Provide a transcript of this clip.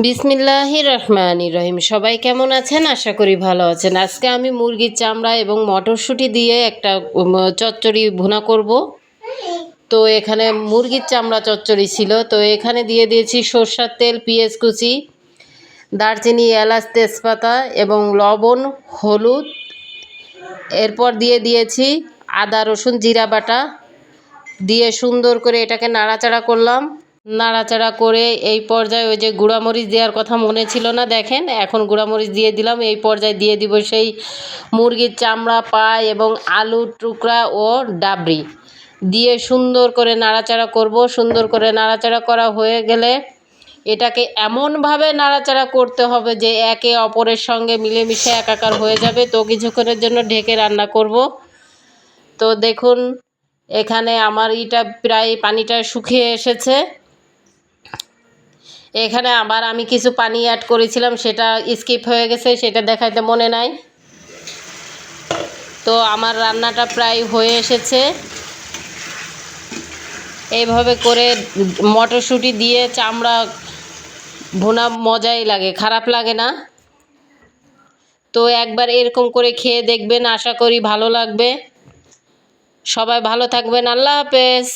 বিসমিল্লাহির রহমানির রহিম। সবাই কেমন আছেন? আশা করি ভালো আছেন। আজকে আমি মুরগির চামড়া এবং মটরশুঁটি দিয়ে একটা চচ্চড়ি ভুনা করব। তো এখানে মুরগির চামড়া চচ্চড়ি ছিল, তো এখানে দিয়ে দিয়েছি সরষের তেল, পেঁয়াজ কুচি, দারচিনি, এলাচ, তেজপাতা এবং লবণ, হলুদ। এরপর দিয়ে দিয়েছি আদা, রসুন, জিরা বাটা দিয়ে সুন্দর করে এটাকে নাড়াচাড়া করলাম। নাড়াচাড়া করে এই পর্যায়ে ওই যে গুঁড়ামরিচ দেওয়ার কথা মনে ছিল না, দেখেন এখন গুঁড়ামরিচ দিয়ে দিলাম। এই পর্যায়ে দিয়ে দিব সেই মুরগির চামড়া, পা এবং আলুর টুকরা ও ডাবরি দিয়ে সুন্দর করে নাড়াচাড়া করব। সুন্দর করে নাড়াচাড়া করা হয়ে গেলে এটাকে এমনভাবে নাড়াচাড়া করতে হবে যে একে অপরের সঙ্গে মিলেমিশে একাকার হয়ে যাবে। তো কিছুক্ষণের জন্য ঢেকে রান্না করব। তো দেখুন এখানে আমার প্রায় পানিটা শুকিয়ে এসেছে। এখানে আবার আমি কিছু পানি অ্যাড করেছিলাম, সেটা স্কিপ হয়ে গেছে, সেটা দেখাইতে মনে নাই। তো আমার রান্নাটা প্রায় হয়ে এসেছে। এইভাবে করে মটরশুঁটি দিয়ে চামড়া ভুনা মজাই লাগে, খারাপ লাগে না। তো একবার এরকম করে খেয়ে দেখবেন, আশা করি ভালো লাগবে। সবাই ভালো থাকবেন। আল্লাহ হাফেজ।